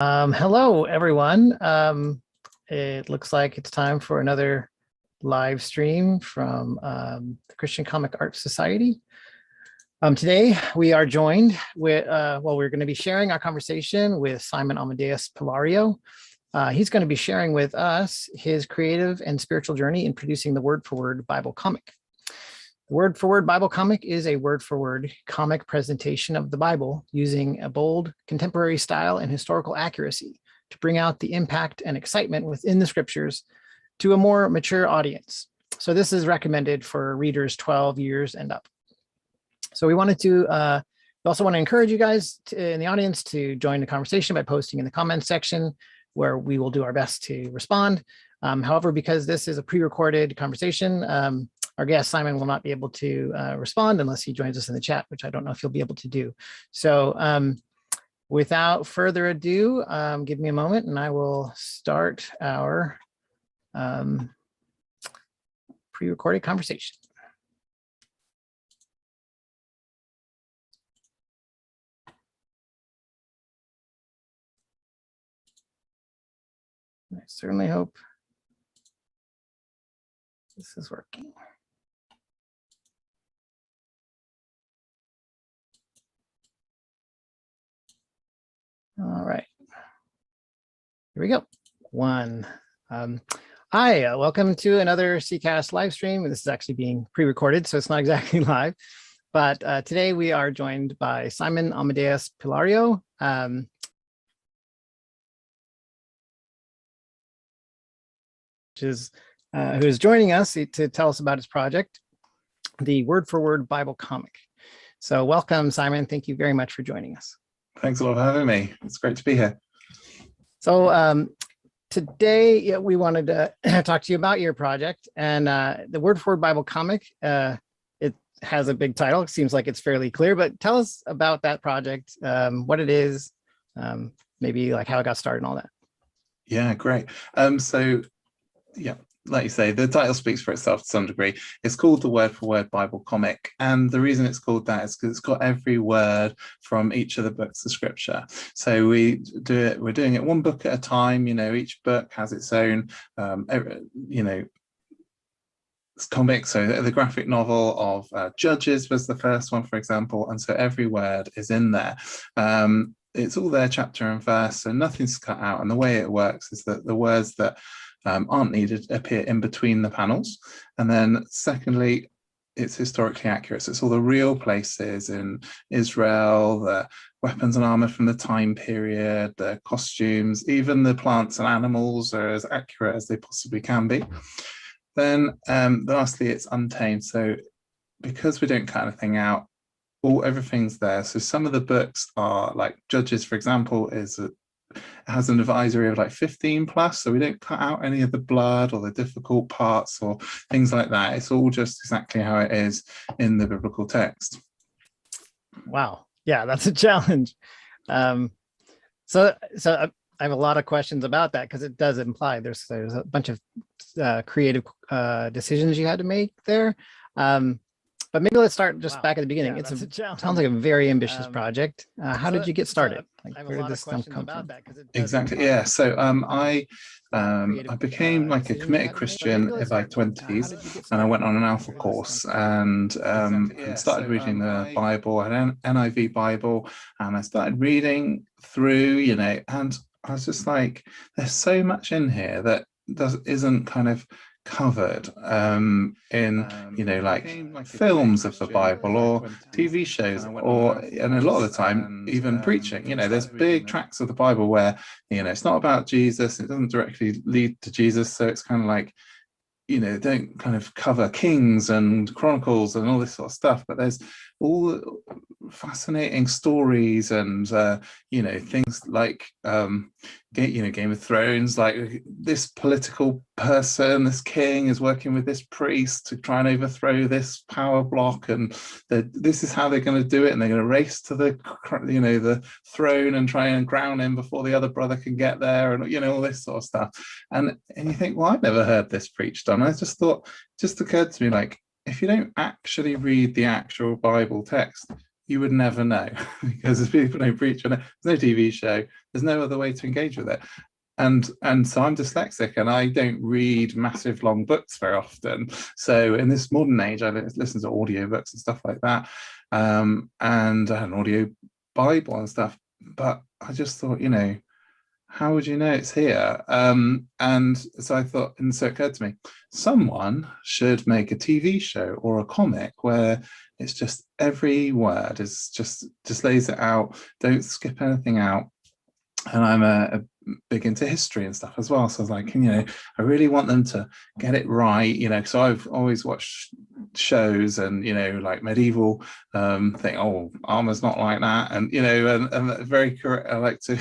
Hello, everyone. It looks like it's time for another live stream from the Christian Comic Arts Society. Today, we are joined with, we're going to be sharing our conversation with Simon Amadeus Pillario. He's going to be sharing with us his creative and spiritual journey in producing the word-for-word Bible comic. The word-for-word Bible comic is a word-for-word comic presentation of the Bible using a bold contemporary style and historical accuracy to bring out the impact and excitement within the scriptures to a more mature audience. So this is recommended for readers 12 years and up. So we also want to encourage you guys in the audience to join the conversation by posting in the comments section, where we will do our best to respond. However, because this is a pre-recorded conversation, our guest, Simon, will not be able to respond unless he joins us in the chat, which I don't know if he'll be able to do. So without further ado, give me a moment and I will start our pre-recorded conversation. I certainly hope this is working. All right, here we go. Hi, welcome to another CCAST live stream. This is actually being pre-recorded, so it's not exactly live. But today we are joined by Simon Amadeus Pillario. Who is joining us to tell us about his project, the word-for-word Bible comic. So welcome, Simon. Thank you very much for joining us. Thanks a lot for having me. It's great to be here. So today we wanted to talk to you about your project, and the word-for-word Bible comic. It has a big title. It seems like it's fairly clear, but tell us about that project, what it is, maybe like how it got started and all that. Yeah, great. Yeah, like you say, the title speaks for itself to some degree. It's called the word-for-word Bible comic, and the reason it's called that is because it's got every word from each of the books of scripture. So we're doing it one book at a time. Each book has its own comic. So the graphic novel of Judges was the first one, for example, and so every word is in there. It's all there, chapter and verse, so nothing's cut out. And the way it works is that the words that aren't needed appear in between the panels. And then secondly, it's historically accurate. So it's all the real places in Israel, the weapons and armor from the time period, the costumes, even the plants and animals are as accurate as they possibly can be. Then lastly, it's untamed. So because we don't cut anything out, everything's there. So some of the books are like Judges, for example, has an advisory of like 15 plus, so we don't cut out any of the blood or the difficult parts or things like that. It's all just exactly how it is in the biblical text. Wow, yeah, that's a challenge. So I have a lot of questions about that, because it does imply there's a bunch of creative decisions you had to make there. But maybe let's start just back at the beginning. Yeah, sounds like a very ambitious project. How did you get started? Where did this stuff come from? Exactly. Yeah. So I became like a committed Christian in my 20s, and I went on an Alpha course and started reading the Bible, an NIV Bible, and I started reading through, and I was just like, there's so much in here that isn't kind of covered in like films of the Bible or TV shows, and a lot of the time even preaching. There's big tracts of the Bible where it's not about Jesus, it doesn't directly lead to Jesus, so it's kind of like don't kind of cover Kings and Chronicles and all this sort of stuff, but there's all fascinating stories and things like Game of Thrones, like this political person, this king is working with this priest to try and overthrow this power block, and this is how they're going to do it, and they're going to race to the throne and try and crown him before the other brother can get there, and all this sort of stuff. And you think, well, I've never heard this preached on. I just thought, just occurred to me, like, if you don't actually read the actual Bible text, you would never know because people don't preach on it. There's no TV show. There's no other way to engage with it. And so I'm dyslexic and I don't read massive long books very often. So in this modern age, I listen to audiobooks and stuff like that, and an audio Bible and stuff. But I just thought, how would you know it's here? And so I thought, and so it occurred to me, someone should make a TV show or a comic where it's just every word is just lays it out, don't skip anything out. And I'm a big into history and stuff as well. So I was like, I really want them to get it right, so I've always watched shows and, like medieval thing, oh, armor's not like that. And, and very correct. I like to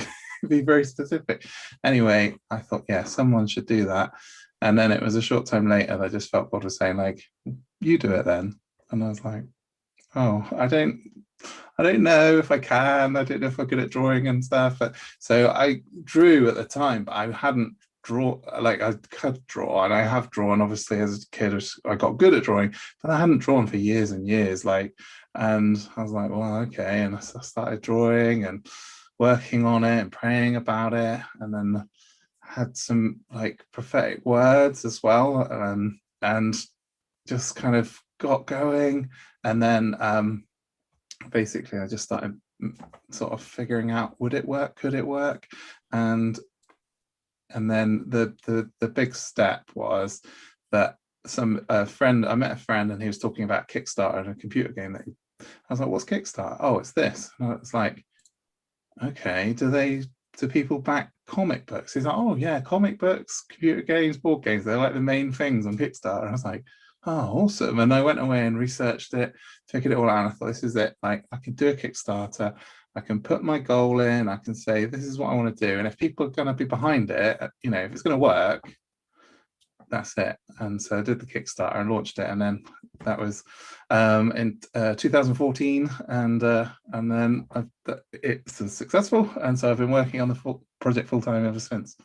be very specific. Anyway, I thought, yeah, someone should do that. And then it was a short time later that I just felt God was saying, like, you do it then. And I was like, oh, I don't know if I can. I don't know if I'm good at drawing and stuff. So I drew at the time, but I hadn't I could draw, and I have drawn obviously as a kid. I got good at drawing, but I hadn't drawn for years and years. And I was like, well, okay. And I started drawing and working on it and praying about it, and then had some like prophetic words as well, and just kind of got going. And then basically I just started sort of figuring out, would it work, could it work? And then the big step was that I met a friend and he was talking about Kickstarter and a computer game I was like, what's Kickstarter? Oh, it's this. And it's like, okay, do people back comic books? He's like, oh yeah, comic books, computer games, board games, they're like the main things on Kickstarter. And I was like, oh, awesome. And I went away and researched it, figured it all out, and I thought, this is it. Like, I can do a Kickstarter, I can put my goal in, I can say, this is what I want to do. And if people are going to be behind it, if it's going to work, that's it. And so I did the Kickstarter and launched it. And then that was in 2014. And then it's successful. And so I've been working on the project full time ever since.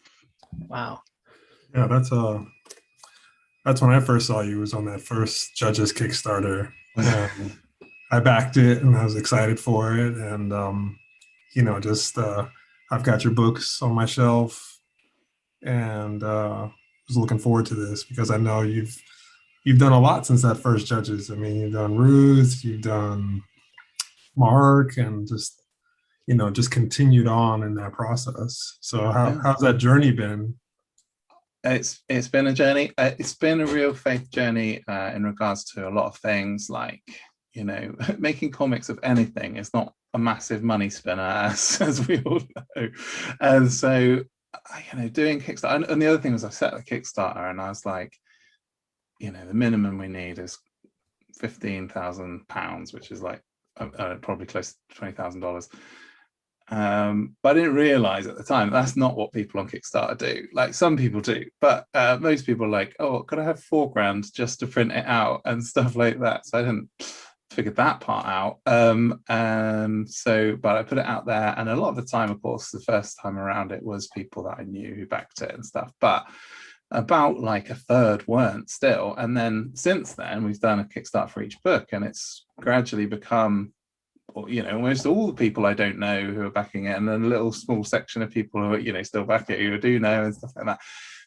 Wow. Yeah, that's when I first saw you, was on that first Judges Kickstarter. I backed it and I was excited for it. And, I've got your books on my shelf, and was looking forward to this because I know you've done a lot since that first Judges. I mean, you've done Ruth, you've done Mark, and just continued on in that process. So how's that journey been? It's been a journey. It's been a real faith journey in regards to a lot of things, like, making comics of anything is not a massive money spinner, as we all know. And so, doing Kickstarter. And the other thing was I set a Kickstarter and I was like, the minimum we need is £15,000, which is like probably close to $20,000. But I didn't realize at the time that's not what people on Kickstarter do. Like, some people do, but most people are like, oh, could I have £4,000 just to print it out and stuff like that? So I didn't figure that part out. And so, but I put it out there, and a lot of the time, of course, the first time around, it was people that I knew who backed it and stuff, but about like a third weren't still. And then since then, we've done a Kickstarter for each book, and it's gradually become, almost all the people I don't know who are backing it, and then a little small section of people who are, still back it, who do know and stuff like that.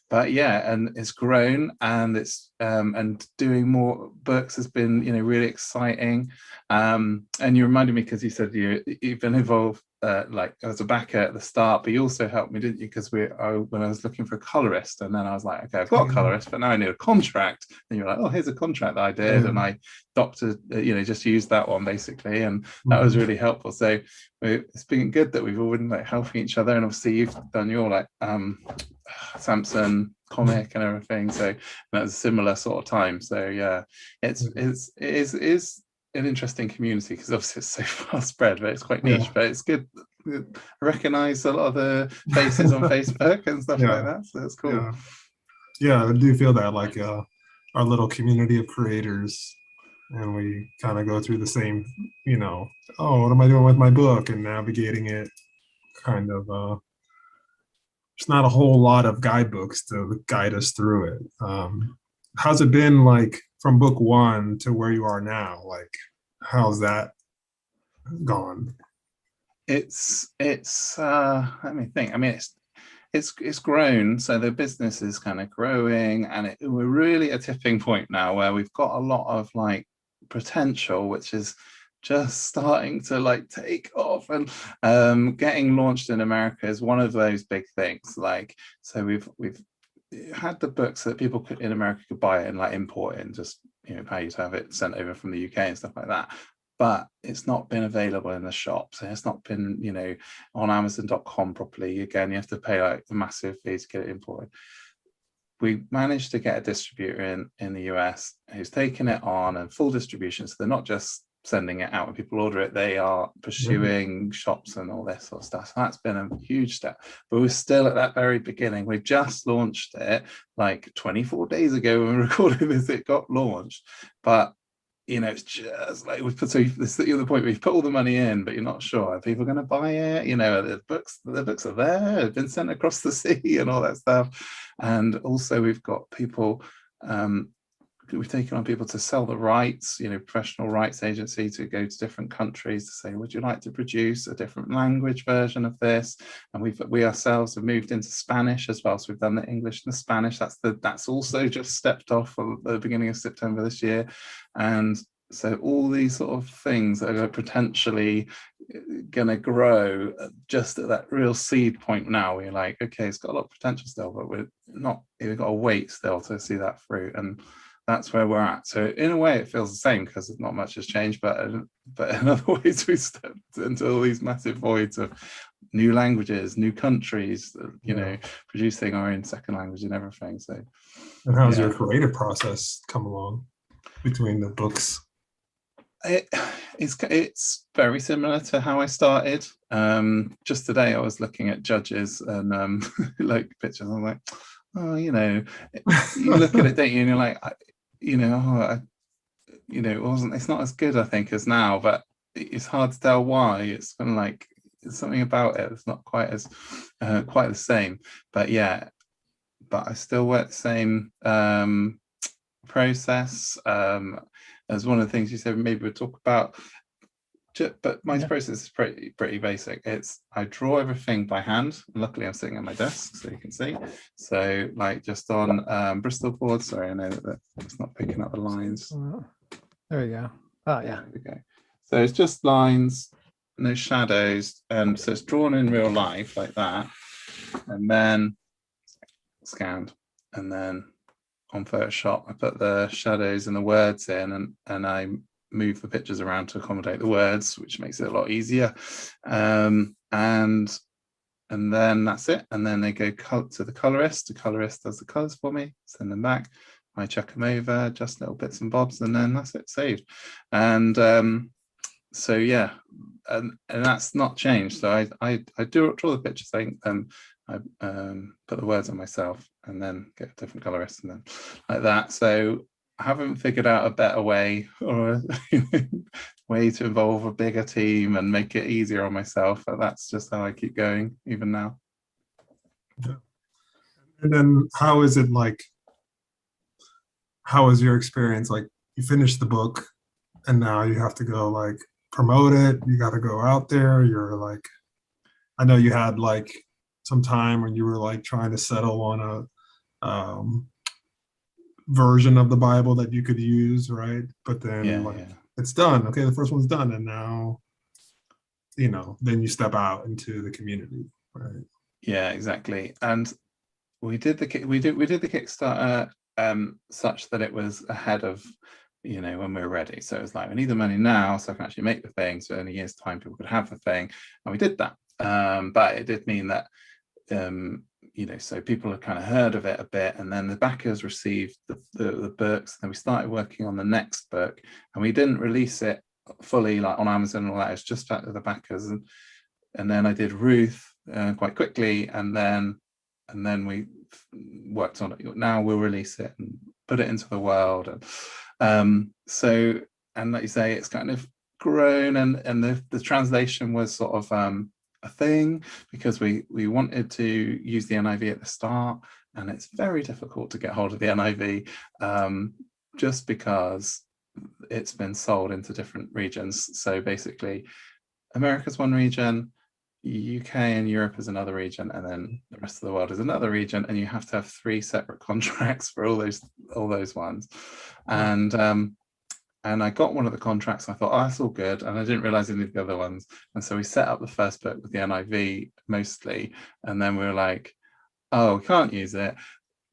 But yeah, and it's grown, and it's and doing more books has been, really exciting. And you reminded me, because you said you've been involved like as a backer at the start, but you also helped me, didn't you? Because when I was looking for a colorist, and then I was like, okay, I've got a colorist, but now I need a contract. And you're like, oh, here's a contract that I did, and I just used that one basically, and that was really helpful. So it's been good that we've all been like helping each other, and obviously you've done your like Samson comic and everything, so that's a similar sort of time. So yeah, it is an interesting community, because obviously it's so far spread, but it's quite niche. But it's good. I recognize a lot of the faces on Facebook and stuff like that, so it's cool. Yeah, I do feel that, like our little community of creators, and we kind of go through the same, oh, what am I doing with my book, and navigating it. Kind of there's not a whole lot of guidebooks to guide us through it. How's it been, like, from book one to where you are now? Like, how's that gone? It's let me think. I mean, it's grown, so the business is kind of growing, and we're really at a tipping point now where we've got a lot of like potential, which is just starting to like take off, and getting launched in America is one of those big things. Like, so we've had the books that people could in America could buy it and like import it and just, you know, pay to have it sent over from the UK and stuff like that. But it's not been available in the shops, and it's not been, you know, on Amazon.com properly. Again, you have to pay like a massive fee to get it imported. We managed to get a distributor in the US who's taken it on and full distribution. So they're not just sending it out when people order it, they are pursuing shops and all this sort of stuff. So that's been a huge step, but we're still at that very beginning. We just launched it like 24 days ago when we recorded this. It got launched, but you know, it's just like we've put, so this is the other point, we've put all the money in, but you're not sure, are people going to buy it? You know, the books are there, have been sent across the sea and all that stuff. And also we've got people, we've taken on people to sell the rights, you know, professional rights agency to go to different countries to say, would you like to produce a different language version of this? And we ourselves have moved into Spanish as well. So we've done the English and the Spanish. That's also just stepped off at the beginning of September this year. And so all these sort of things that are potentially going to grow just at that real seed point now. We're like, okay, it's got a lot of potential still, but we've got to wait still to see that fruit. And that's where we're at. So in a way, it feels the same because not much has changed, but in other ways, we stepped into all these massive voids of new languages, new countries, you know, producing our own second language and everything. So, and how's your creative process come along between the books? It's very similar to how I started. Just today, I was looking at judges and like pictures. I'm like, oh, you know, you look at it, don't you? And you're like, it's not as good, I think, as now, but it's hard to tell why. It's kind of like there's something about it that's not quite as quite the same. But yeah, but I still work the same process. As one of the things you said, maybe we'll talk about. But my process is pretty basic. I draw everything by hand. Luckily, I'm sitting at my desk, so you can see. So, like, just on Bristol board. Sorry, I know that it's not picking up the lines. There we go. Oh, yeah. There we go. So it's just lines, no shadows, and so it's drawn in real life like that, and then scanned, and then on Photoshop, I put the shadows and the words in, and I move the pictures around to accommodate the words, which makes it a lot easier. And then that's it. And then they go to the colorist. The colorist does the colors for me, send them back. I check them over, just little bits and bobs, and then that's it, saved. And so yeah, and that's not changed. So I do draw the pictures, I put the words on myself, and then get a different colorist, and then like that. So I haven't figured out a better way or a way to involve a bigger team and make it easier on myself. But that's just how I keep going, even now. And then how is it like? How is your experience? Like, you finish the book, and now you have to go like promote it. You got to go out there. You're like, I know you had like some time when you were like trying to settle on a version of the Bible that you could use, right? But then it's done. Okay, the first one's done, and now, you know, then you step out into the community, right? Yeah, exactly. And we did the Kickstarter such that it was ahead of, you know, when we were ready. So it was like, we need the money now so I can actually make the thing, so in a year's time people could have the thing, and we did that. But it did mean that you know, so people had kind of heard of it a bit, and then the backers received the books, and then we started working on the next book, and we didn't release it fully like on Amazon and all that. It was just back to the backers, and then I did Ruth quite quickly, and then we worked on it. Now we'll release it and put it into the world, and so, and like you say, it's kind of grown, and the translation was sort of a thing, because we wanted to use the NIV at the start, and it's very difficult to get hold of the NIV just because it's been sold into different regions. So basically America's one region, UK and Europe is another region, and then the rest of the world is another region, and you have to have 3 separate contracts for all those ones. And I got one of the contracts and I thought, oh, that's all good. And I didn't realize any of the other ones. And so we set up the first book with the NIV mostly. And then we were like, oh, we can't use it.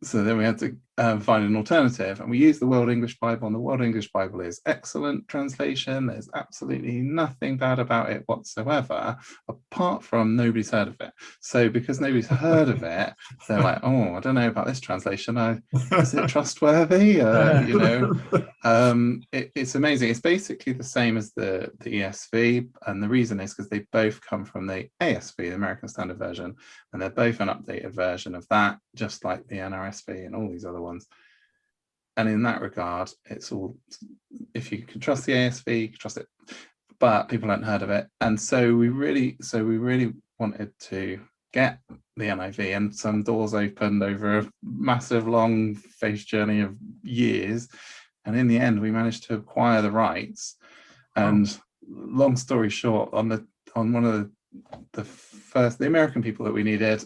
So then we had to find an alternative, and we used the World English Bible, and the World English Bible is excellent translation. There's absolutely nothing bad about it whatsoever, apart from nobody's heard of it. So because nobody's heard of it, they're like, oh, I don't know about this translation. Is it trustworthy? It's amazing. It's basically the same as the ESV, and the reason is because they both come from the ASV, the American Standard Version, and they're both an updated version of that, just like the NRSV and all these other ones. And in that regard, it's all, if you can trust the ASV, you can trust it, but people hadn't heard of it. And so we really wanted to get the NIV, and some doors opened over a massive long face journey of years. And in the end, we managed to acquire the rights. And long story short, on one of the American people that we needed,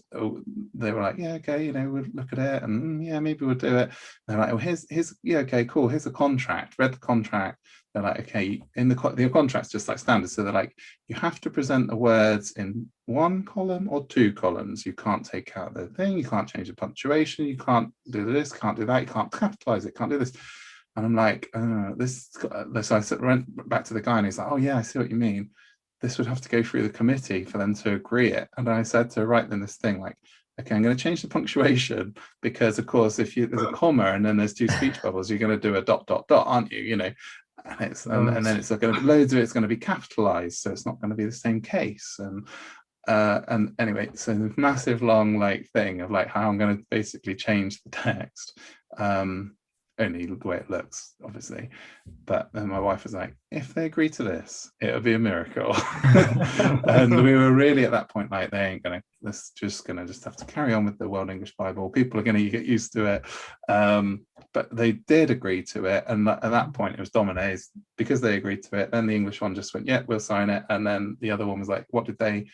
they were like, yeah, okay, we'll look at it, and yeah, maybe we'll do it. And they're like, oh, here's yeah, okay, cool, here's a contract. Read the contract. They're like, okay, in the contract's just like standard. So they're like, you have to present the words in 1 column or 2 columns. You can't take out the thing, you can't change the punctuation, you can't do this, can't do that, you can't capitalize it, can't do this. And I'm like, so I went back to the guy, and he's like, oh yeah, I see what you mean. This would have to go through the committee for them to agree it. And I said to write them this thing like, okay, I'm going to change the punctuation, because of course, if there's a comma and then there's 2 speech bubbles, you're going to do a ... aren't you? And it's and then it's going to loads of it's going to be capitalized, so it's not going to be the same case. And anyway, so the massive long thing of how I'm going to basically change the text. Only the way it looks, obviously. But then my wife was like, if they agree to this, it'll be a miracle. And we were really at that point like, they ain't gonna, this just have to carry on with the World English Bible. People are gonna get used to it. But they did agree to it, and at that point it was dominoes, because they agreed to it. Then the English one just went, yeah, we'll sign it. And then the other one was like, what did they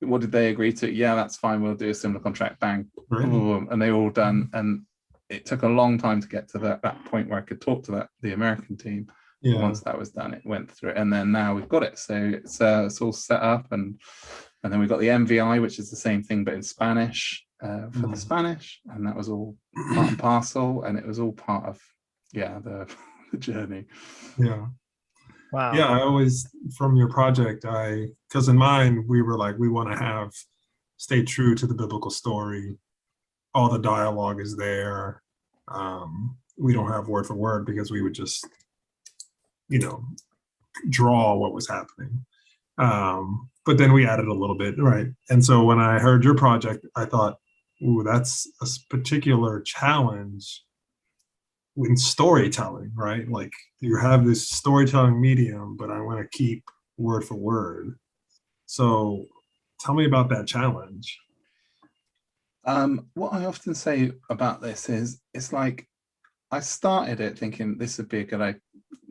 agree to? Yeah, that's fine, we'll do a similar contract. Bang, boom, and they all done. And it took a long time to get to that point where I could talk to the American team. Yeah. Once that was done, it went through, and then now we've got it. So it's all set up, and then we've got the MVI, which is the same thing but in Spanish for the Spanish, and that was all part and parcel, and it was all part of the journey. Yeah. Wow. Yeah, I always, from your project, because in mine we were like, we want to stay true to the biblical story. All the dialogue is there. We don't have word for word, because we would just, draw what was happening. But then we added a little bit, right? And so when I heard your project, I thought, ooh, that's a particular challenge in storytelling, right? Like, you have this storytelling medium, but I want to keep word for word. So tell me about that challenge. What I often say about this is, it's like, I started it thinking this would be a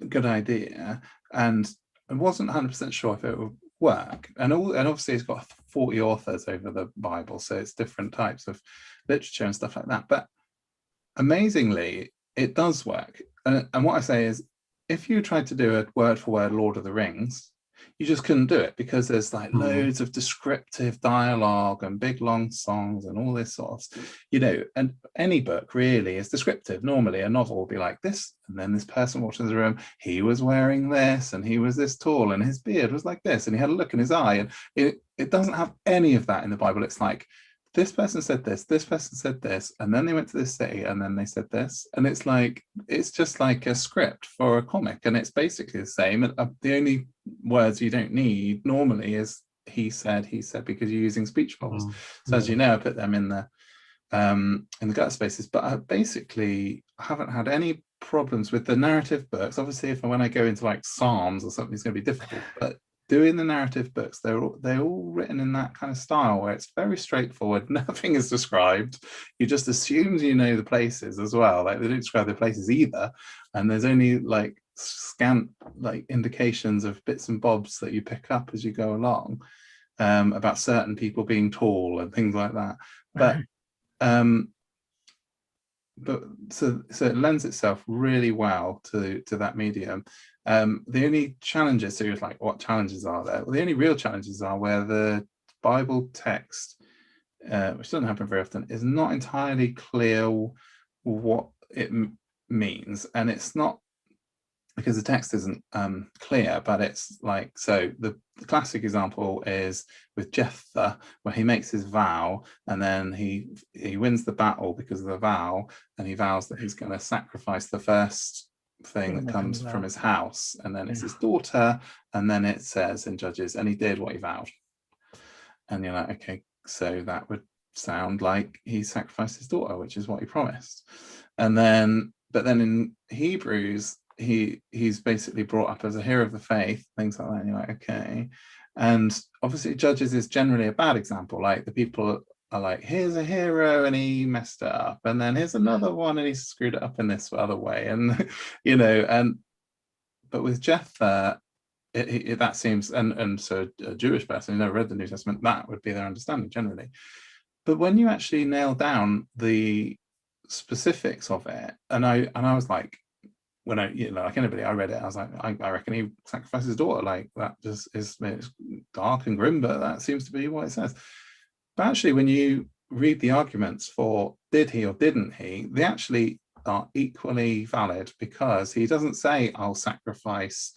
good idea, and I wasn't 100% sure if it would work. And obviously it's got 40 authors over the Bible, so it's different types of literature and stuff like that. But amazingly, it does work. And what I say is, if you tried to do a word for word Lord of the Rings, you just couldn't do it, because there's loads of descriptive dialogue and big long songs and all this sort of, and any book really is descriptive. Normally a novel will be like this, and then this person walked into the room, he was wearing this, and he was this tall, and his beard was like this, and he had a look in his eye, and it doesn't have any of that in the Bible. It's like, this person said this person said this, and then they went to this city, and then they said this, and it's just like a script for a comic, and it's basically the same. The only words you don't need normally is he said, because you're using speech bubbles. So as you know, I put them in the gut spaces. But I haven't had any problems with the narrative books. Obviously, when I go into Psalms or something, it's going to be difficult, but doing the narrative books, they're all written in that kind of style where it's very straightforward. Nothing is described. You just assume the places as well. They don't describe the places either. And there's only scant like indications of bits and bobs that you pick up as you go along, about certain people being tall and things like that. But so it lends itself really well to that medium. The only challenges, so you're like, what challenges are there? Well, the only real challenges are where the Bible text, which doesn't happen very often, is not entirely clear what it means. And it's not because the text isn't clear, but it's like, so the classic example is with Jephthah, where he makes his vow, and then he wins the battle because of the vow, and he vows that he's going to sacrifice the first thing that comes from his house, and then it's his daughter, and then it says in Judges, and he did what he vowed. And you're like, okay, so that would sound like he sacrificed his daughter, which is what he promised. And then, but then in Hebrews, he's basically brought up as a hero of the faith, things like that, and you're like, okay. And obviously Judges is generally a bad example. Like, the people are like, here's a hero and he messed it up, and then here's another one and he screwed it up in this other way, and you know. And but with Jephthah, that seems, and so a Jewish person who never read the New Testament, that would be their understanding generally. But when you actually nail down the specifics of it, and I was like, when I, you know, like anybody, I read it, I was like, I reckon he sacrificed his daughter. Like, that just is, it's dark and grim, but that seems to be what it says. But actually, when you read the arguments for did he or didn't he, they actually are equally valid, because he doesn't say, I'll sacrifice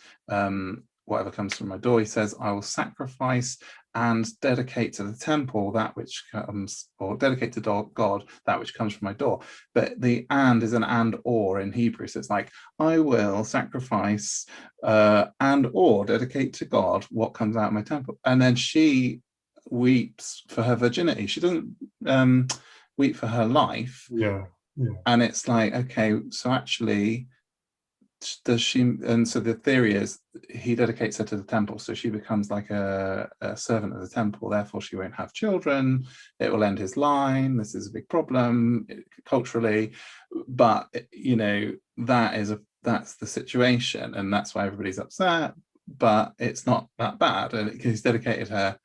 whatever comes from my door. He says, I will sacrifice and dedicate to the temple that which comes, or dedicate to God that which comes from my door. But the and is an and or in Hebrew. So it's like, I will sacrifice and or dedicate to God what comes out of my temple. And then she weeps for her virginity. She doesn't weep for her life. Yeah. And it's like, okay, so actually, does she? And so the theory is he dedicates her to the temple, so she becomes like a servant of the temple, therefore she won't have children, it will end his line, this is a big problem culturally. But you know, that's the situation, and that's why everybody's upset. But it's not that bad, and he's dedicated her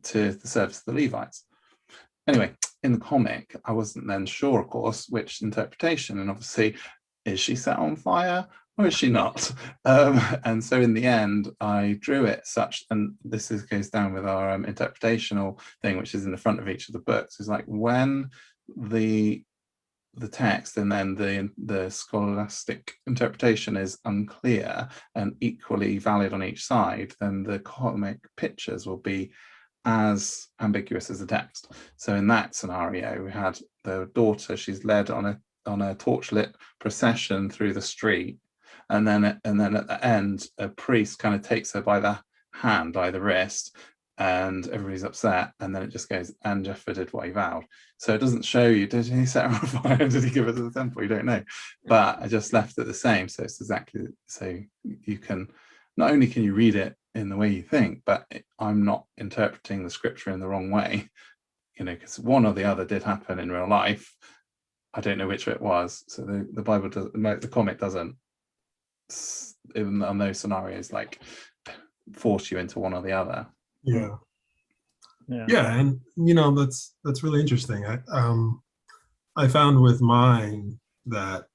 to the service of the Levites. Anyway, in the comic, I wasn't then sure, of course, which interpretation, and obviously, is she set on fire or is she not? And so in the end, I drew it such, and this goes down with our interpretational thing, which is in the front of each of the books, is like, when the text and then the scholastic interpretation is unclear and equally valid on each side, then the comic pictures will be as ambiguous as the text. So in that scenario, we had the daughter, she's led on a torchlit procession through the street, and then at the end, a priest kind of takes her by the hand, by the wrist, and everybody's upset, and then it just goes, and Jephthah did what he vowed. So it doesn't show you, did he set her on fire, did he give her to the temple? You don't know. But I just left it the same, so it's exactly, so you can, not only can you read it in the way you think, but I'm not interpreting the scripture in the wrong way, you know, because one or the other did happen in real life. I don't know which it was. So the Bible does, the comic doesn't, even on those scenarios, like force you into one or the other. Yeah. And you know, that's really interesting. I found with mine that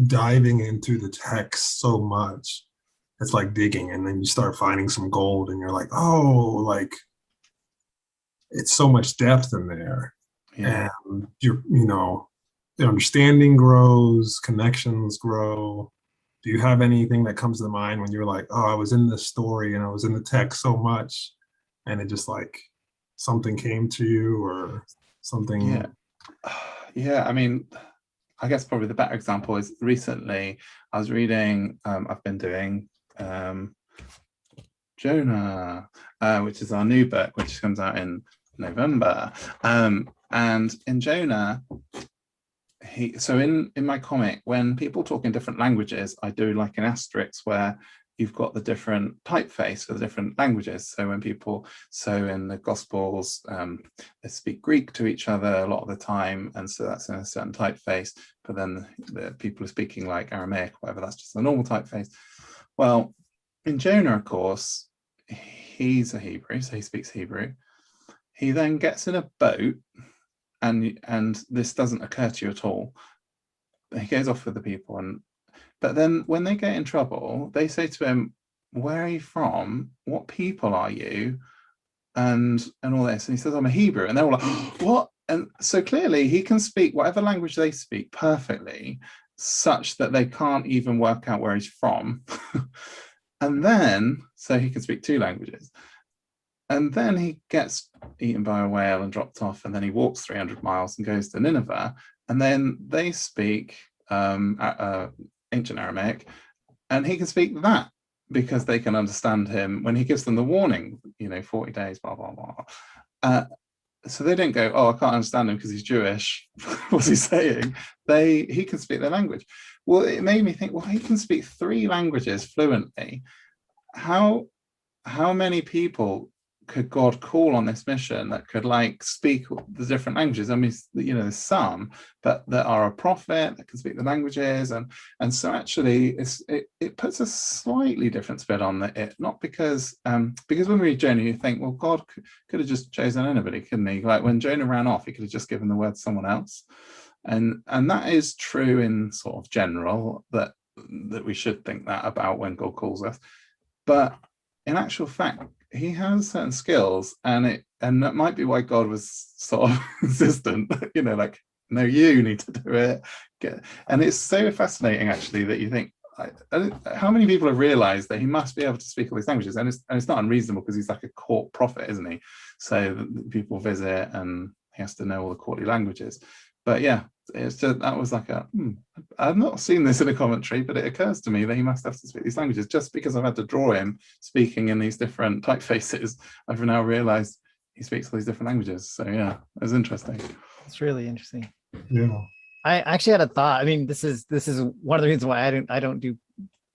diving into the text so much, it's like digging, and then you start finding some gold, and you're like, oh, like it's so much depth in there. And you know, the understanding grows, connections grow. Do you have anything that comes to mind when you're like, oh, I was in this story and I was in the text so much, and it just like something came to you or something? Yeah, I mean, I guess probably the better example is recently I was reading, I've been doing Jonah, which is our new book, which comes out in November. And in Jonah, so in my comic, when people talk in different languages, I do like an asterisk where you've got the different typeface for the different languages. So in the Gospels, they speak Greek to each other a lot of the time, and so that's in a certain typeface. But then the people are speaking like Aramaic, or whatever, that's just a normal typeface. Well, in Jonah, of course, he's a Hebrew, so he speaks Hebrew. He then gets in a boat, and this doesn't occur to you at all. He goes off with the people, but then when they get in trouble, they say to him, "Where are you from? What people are you?" And all this. And he says, "I'm a Hebrew." And they're all like, "What?" And so clearly he can speak whatever language they speak perfectly, such that they can't even work out where he's from. And then, so he can speak 2 languages. And then he gets eaten by a whale and dropped off, and then he walks 300 miles and goes to Nineveh, and then they speak ancient Aramaic, and he can speak that because they can understand him when he gives them the warning, 40 days, blah, blah, blah. So they don't go, "Oh, I can't understand him because he's Jewish." What's he saying? He can speak their language. Well, it made me think, well, he can speak 3 languages fluently. How many people could God call on this mission that could speak the different languages? I mean, there's some, but that are a prophet that can speak the languages, and so actually it puts a slightly different spin on it. Not because when we read Jonah, you think, well, God could have just chosen anybody, couldn't he? Like when Jonah ran off, he could have just given the word to someone else, and that is true in sort of general, that we should think that about when God calls us, but in actual fact, he has certain skills, and that might be why God was sort of insistent, no, you need to do it. And it's so fascinating, actually, that you think, how many people have realized that he must be able to speak all these languages? And it's not unreasonable, because he's like a court prophet, isn't he? So people visit, and he has to know all the courtly languages. But yeah, it's just, that was like I've not seen this in a commentary, but it occurs to me that he must have to speak these languages. Just because I've had to draw him speaking in these different typefaces, I've now realized he speaks all these different languages. So yeah, it was interesting. It's really interesting. Yeah. I actually had a thought. I mean, this is one of the reasons why I don't do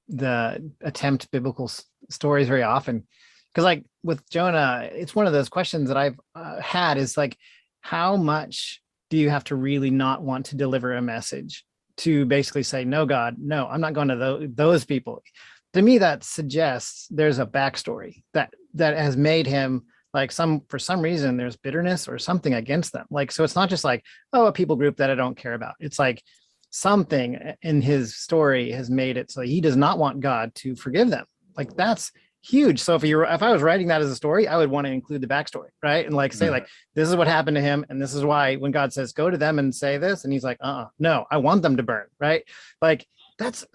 the attempt biblical stories very often, because like with Jonah, it's one of those questions that I've had is like, how much do you have to really not want to deliver a message to basically say, "No, God, no, I'm not going to those people"? To me, that suggests there's a backstory that has made him for some reason there's bitterness or something against them. So it's not just like, oh, a people group that I don't care about. It's like something in his story has made it so he does not want God to forgive them. That's huge. So if I was writing that as a story, I would want to include the backstory, right? And say this is what happened to him, and this is why when God says go to them and say this, and he's like, no, I want them to burn, right? That's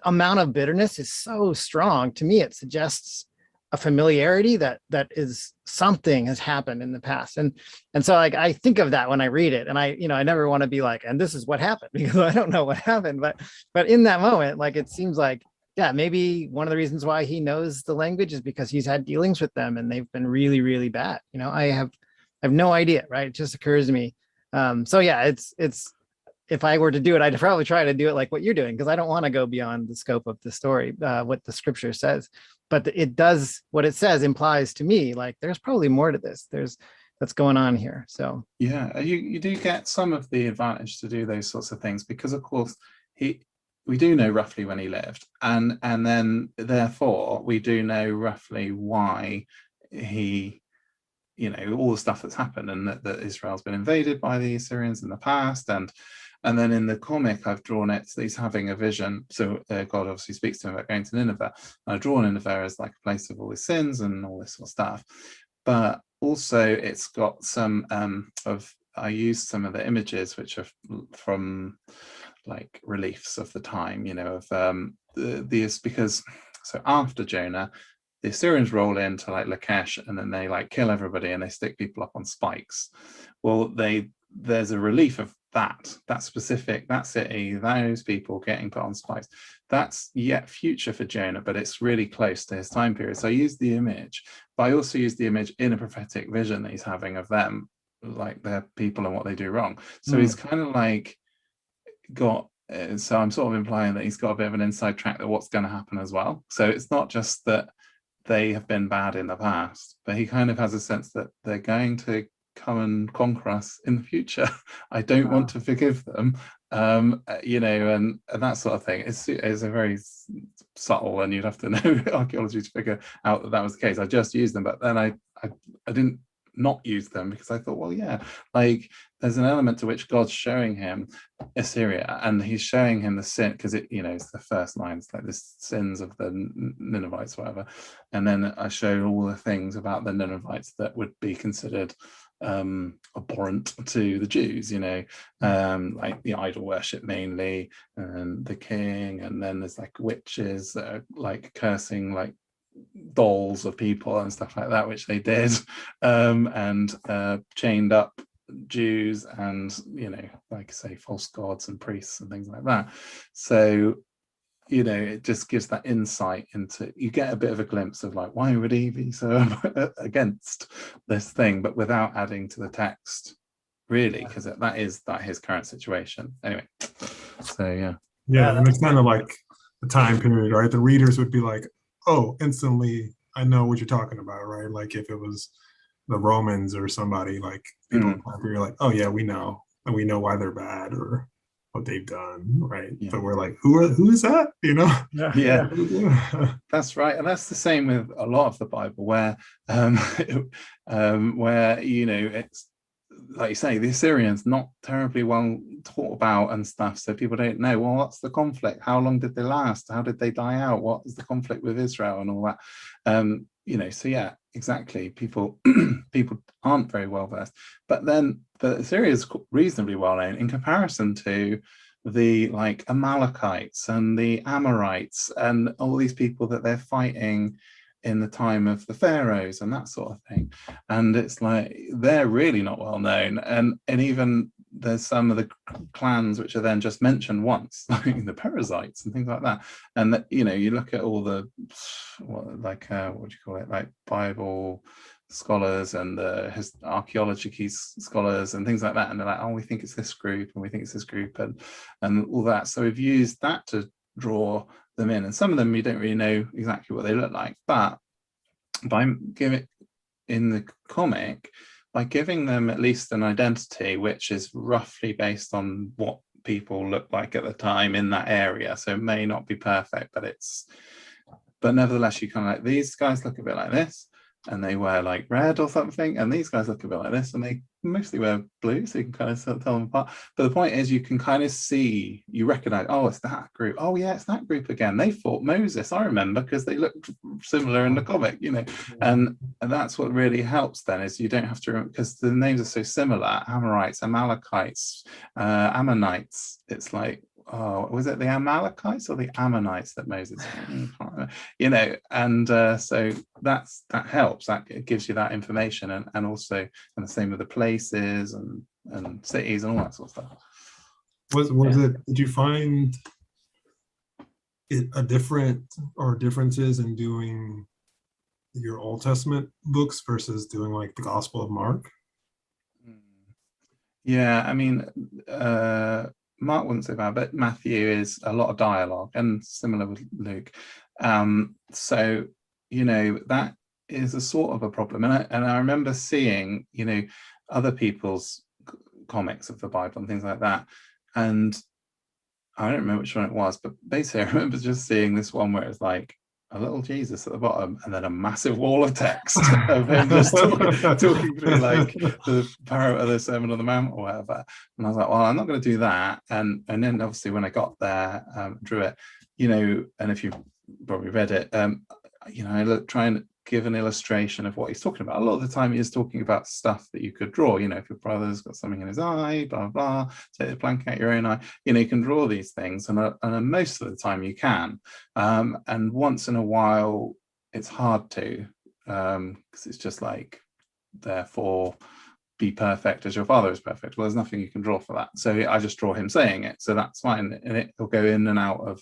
amount of bitterness is so strong. To me, it suggests a familiarity that is something has happened in the past, and so I think of that when I read it, and I never want to be like, and this is what happened, because I don't know what happened, but in that moment, it seems like, yeah, maybe one of the reasons why he knows the language is because he's had dealings with them and they've been really, really bad. I have no idea, right? It just occurs to me. So yeah, it's if I were to do it, I'd probably try to do it like what you're doing, because I don't want to go beyond the scope of the story, what the scripture says. But it does, what it says implies to me, there's probably more to this. That's going on here. So yeah, you do get some of the advantage to do those sorts of things, because of course we do know roughly when he lived, and then therefore we do know roughly why he, all the stuff that's happened, and that Israel's been invaded by the Assyrians in the past, and then in the comic I've drawn it so he's having a vision. So God obviously speaks to him about going to Nineveh. I've drawn Nineveh as like a place of all his sins and all this sort of stuff, but also it's got some I used some of the images which are from reliefs of the time, of these, because so after Jonah, the Assyrians roll into Lachish, and then they kill everybody and they stick people up on spikes. Well, there's a relief of that specific, that city, those people getting put on spikes. That's yet future for Jonah, but it's really close to his time period. So I used the image, but I also used the image in a prophetic vision that he's having of them, their people and what they do wrong. So he's kind of got so I'm sort of implying that he's got a bit of an inside track that what's going to happen as well. So it's not just that they have been bad in the past, but he kind of has a sense that they're going to come and conquer us in the future. I don't want to forgive them, you know, and that sort of thing. It's a very subtle, and you'd have to know archaeology to figure out that that was the case. I just used them, but then I didn't not use them because I thought, well, yeah, like there's an element to which God's showing him Assyria, and he's showing him the sin, because it, you know, it's the first line, it's like the sins of the Ninevites, whatever. And then I show all the things about the Ninevites that would be considered abhorrent to the Jews, you know, like the idol worship mainly, and the king, and then there's like witches that are like cursing like dolls of people and stuff like that, which they did, and chained up Jews, and, you know, like I say, false gods and priests and things like that. So, you know, it just gives that insight into, you get a bit of a glimpse of like, why would he be so against this thing, but without adding to the text, really, because that is his current situation. Anyway, so yeah, and it's kind of like the time period, right? The readers would be like, oh, instantly I know what you're talking about, right? Like if it was the Romans or somebody, like people you're like, oh yeah, we know, and we know why they're bad or what they've done, right? Yeah. But we're like, who is that? You know? Yeah. That's right. And that's the same with a lot of the Bible, where where, you know, it's like you say, the Assyrians not terribly well taught about and stuff, so people don't know, well, what's the conflict, how long did they last, how did they die out, what is the conflict with Israel and all that, you know. So yeah, exactly, people people aren't very well versed, but then the Assyria is reasonably well known in comparison to the like Amalekites and the Amorites and all these people that they're fighting in the time of the pharaohs and that sort of thing. And it's like they're really not well known, and even there's some of the clans which are then just mentioned once, like the Perizzites and things like that. And that, you know, you look at all the what do you call it, like Bible scholars and the archaeology scholars and things like that, and they're like, oh, we think it's this group and we think it's this group and all that. So we've used that to draw them in, and some of them you don't really know exactly what they look like, but by giving in the comic, by giving them at least an identity which is roughly based on what people look like at the time in that area, so it may not be perfect, but nevertheless you kind of like, these guys look a bit like this and they wear like red or something, and these guys look a bit like this and they mostly wear blue, so you can kind of tell them apart. But the point is, you can kind of see, you recognize, oh, it's that group, oh yeah, it's that group again, they fought Moses, I remember, because they looked similar in the comic, you know. And that's what really helps then, is you don't have to remember, because the names are so similar, Amorites, Amalekites, Ammonites. It's like, oh, was it the Amalekites or the Ammonites that Moses, you know, and so that helps, that gives you that information, and also, and the same with the places and cities and all that sort of stuff. Was it, did you find it a differences in doing your Old Testament books versus doing like the Gospel of Mark? Yeah, I mean, Mark wouldn't say bad, but Matthew is a lot of dialogue, and similar with Luke. So, you know, that is a sort of a problem. And I remember seeing, you know, other people's comics of the Bible and things like that. And I don't remember which one it was, but basically I remember just seeing this one where it's like a little Jesus at the bottom and then a massive wall of text of him just talking through like the parrot of the Sermon on the Mount or whatever. And I was like, well, I'm not going to do that. And then obviously when I got there, drew it, you know, and if you've probably read it, you know, I try and give an illustration of what he's talking about. A lot of the time he's talking about stuff that you could draw, you know, if your brother's got something in his eye, blah, blah, take the blank out your own eye, you know, you can draw these things, and most of the time you can. And once in a while it's hard to, because it's just like, therefore be perfect as your father is perfect. Well, there's nothing you can draw for that. So I just draw him saying it. So that's fine. And it'll go in and out of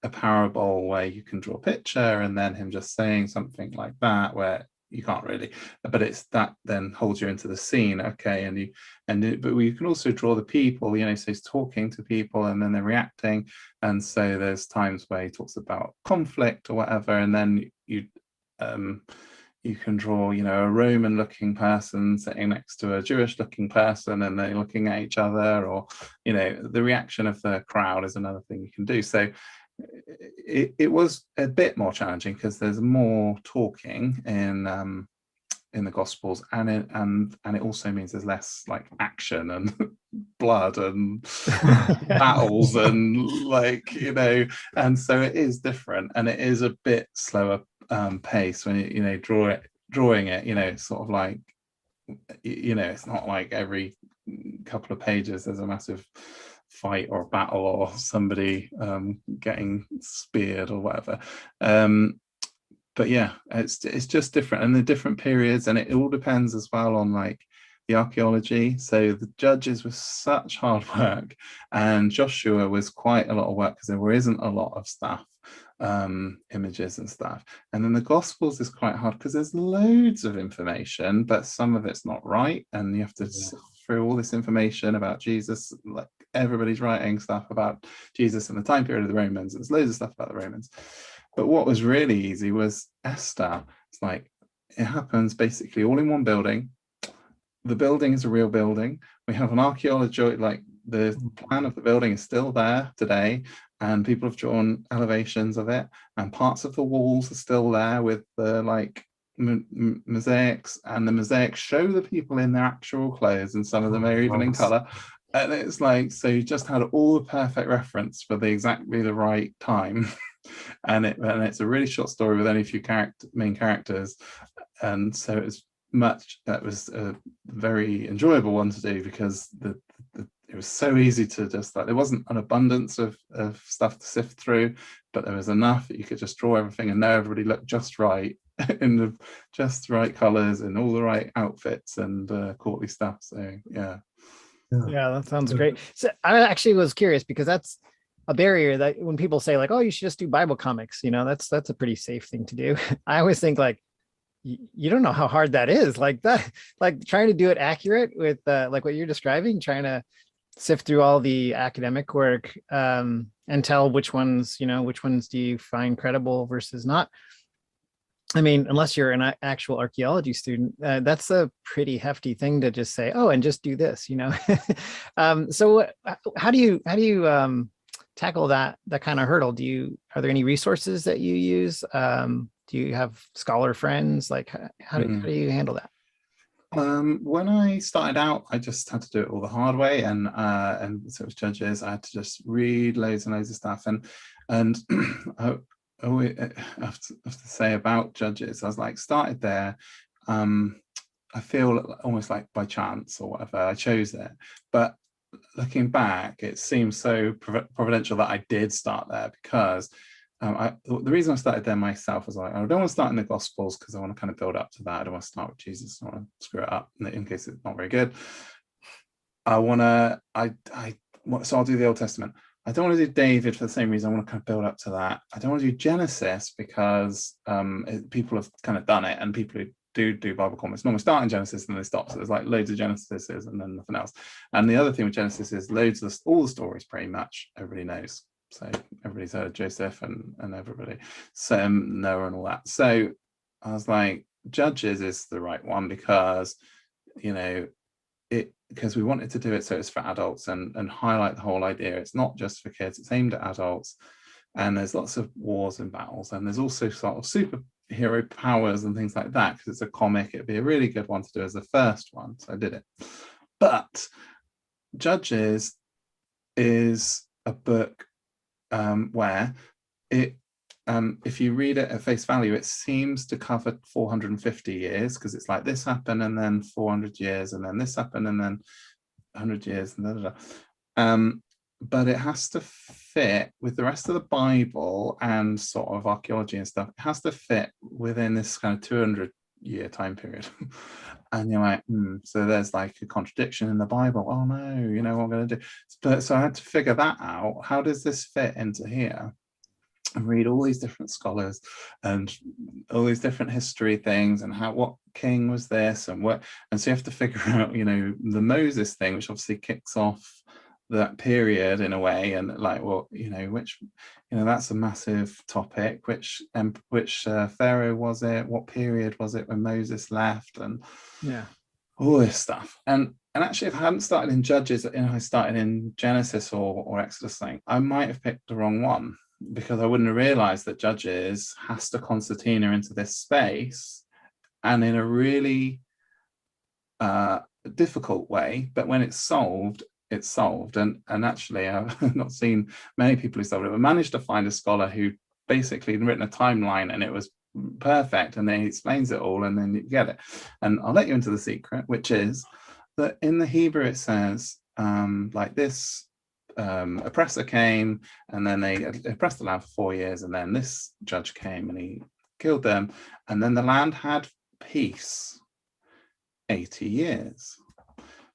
a parable where you can draw a picture and then him just saying something like that, where you can't really, but it's that then holds you into the scene. Okay. But we can also draw the people, so he's talking to people and then they're reacting. And so there's times where he talks about conflict or whatever, and then you can draw, a Roman looking person sitting next to a Jewish looking person and they're looking at each other, or, the reaction of the crowd is another thing you can do. So it was a bit more challenging because there's more talking in the Gospels, and it also means there's less like action and blood and battles and and so it is different, and it is a bit slower pace when drawing it, sort of like it's not like every couple of pages there's a massive fight or battle or somebody getting speared or whatever. But yeah, it's just different, and the different periods, and it all depends as well on like the archaeology. So the Judges was such hard work, and Joshua was quite a lot of work because there isn't a lot of stuff, images and stuff. And then the Gospels is quite hard because there's loads of information, but some of it's not right, and you have to sift through all this information about Jesus. Like everybody's writing stuff about Jesus in the time period of the Romans. There's loads of stuff about the Romans. But what was really easy was Esther. It's like it happens basically all in one building. The building is a real building. We have an archaeology, like the plan of the building is still there today, and people have drawn elevations of it, and parts of the walls are still there with the like mosaics, and the mosaics show the people in their actual clothes, and some of them are even in color. And it's like, so you just had all the perfect reference for exactly the right time. and it's a really short story with only a few main characters, and so that was a very enjoyable one to do because it was so easy to just like, there wasn't an abundance of stuff to sift through, but there was enough that you could just draw everything and know everybody looked just right in the just right colors and all the right outfits and courtly stuff. So yeah, that sounds great. So I actually was curious because that's a barrier that when people say like, oh, you should just do Bible comics, that's a pretty safe thing to do. I always think like, you don't know how hard that is, like that, like trying to do it accurate with like what you're describing, trying to sift through all the academic work and tell which ones do you find credible versus not. I mean, unless you're an actual archaeology student, that's a pretty hefty thing to just say, oh, and just do this, So how do you tackle that kind of hurdle? Are there any resources that you use? Do you have scholar friends? Like, how do you handle that? When I started out, I just had to do it all the hard way, and so it was Judges. I had to just read loads and loads of stuff, and I have to say about Judges, I was like started there. I feel almost like by chance or whatever I chose it, but looking back, it seems so providential that I did start there because. The reason I started there myself was like, I don't want to start in the Gospels because I want to kind of build up to that. I don't want to start with Jesus. I don't want to screw it up in case it's not very good. So I'll do the Old Testament. I don't want to do David for the same reason. I want to kind of build up to that. I don't want to do Genesis because people have kind of done it, and people who do Bible comics normally start in Genesis and then they stop. So there's like loads of Genesises and then nothing else. And the other thing with Genesis is all the stories pretty much everybody knows. So everybody's heard of Joseph and everybody, so Noah and all that. So I was like, Judges is the right one because, because we wanted to do it so it's for adults and highlight the whole idea. It's not just for kids, it's aimed at adults. And there's lots of wars and battles, and there's also sort of superhero powers and things like that because it's a comic. It'd be a really good one to do as the first one. So I did it. But Judges is a book where it if you read it at face value, it seems to cover 450 years because it's like this happened and then 400 years and then this happened and then 100 years and but it has to fit with the rest of the Bible and sort of archaeology and stuff. It has to fit within this kind of 200-year time period. And you're like, so there's like a contradiction in the Bible. Oh no, what I'm going to do? But so I had to figure that out. How does this fit into here? and read all these different scholars and all these different history things and what king was this and what, and so you have to figure out, you know, the Moses thing, which obviously kicks off that period in a way, and like, well, you know, which, you know, that's a massive topic. Which Pharaoh was it? What period was it when Moses left? And yeah, all this stuff. And actually, if I hadn't started in Judges, and I started in Genesis or Exodus thing, I might have picked the wrong one, because I wouldn't have realized that Judges has to concertina into this space, and in a really difficult way. But when it's solved, it's solved. And actually, I've not seen many people who solved it, but managed to find a scholar who basically had written a timeline, and it was perfect, and then he explains it all, and then you get it. And I'll let you into the secret, which is that in the Hebrew it says like this, oppressor came, and then they oppressed the land for 4 years, and then this judge came and he killed them, and then the land had peace 80 years.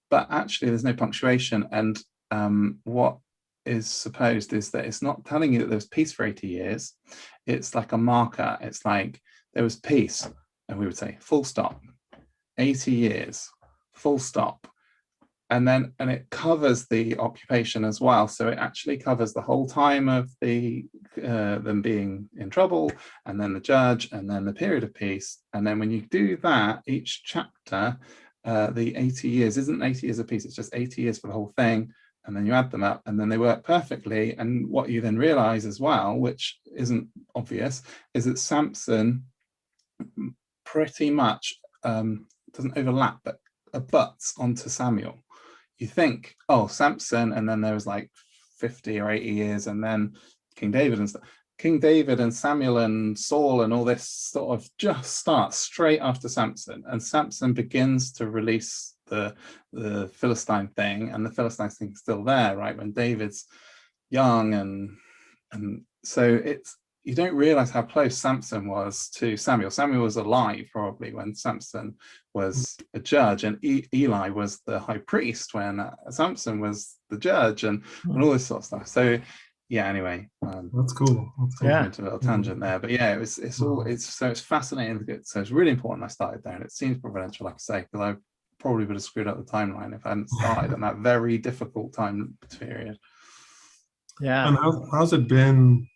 But actually there's no punctuation, and what is supposed is that it's not telling you that there was peace for 80 years. It's like a marker. It's like there was peace, and we would say full stop, 80 years, full stop. And it covers the occupation as well. So it actually covers the whole time of the them being in trouble, and then the judge, and then the period of peace. And then when you do that, each chapter, the 80 years isn't 80 years of peace, it's just 80 years for the whole thing. And then you add them up, and then they work perfectly. And what you then realize as well, which isn't obvious, is that Samson pretty much doesn't overlap, but abuts onto Samuel. You think, oh, Samson, and then there was like 50 or 80 years, and then King David and stuff. King David and Samuel and Saul and all this sort of just starts straight after Samson, and Samson begins to release the Philistine thing, and the Philistine thing is still there, right, when David's young, and so it's, you don't realize how close Samson was to Samuel. Samuel was alive probably when Samson was a judge, and Eli was the high priest when Samson was the judge, and all this sort of stuff. So yeah, anyway, that's cool. Yeah, into a little tangent there, but yeah, it's fascinating. So it's really important I started there, and it seems providential, like I say, because I probably would have screwed up the timeline if I hadn't started in that very difficult time period. Yeah. And how's it been?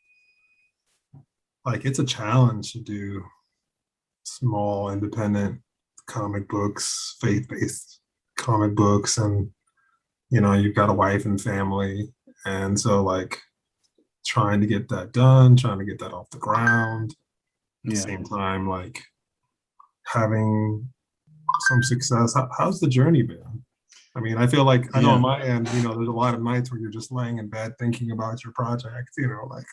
Like, it's a challenge to do small independent comic books, faith-based comic books, and you know, you've got a wife and family, and so like trying to get that done, trying to get that off the ground, at the same time like having some success. How's the journey been? I mean, I feel like I know on my end, you know, there's a lot of nights where you're just laying in bed thinking about your project, you know, like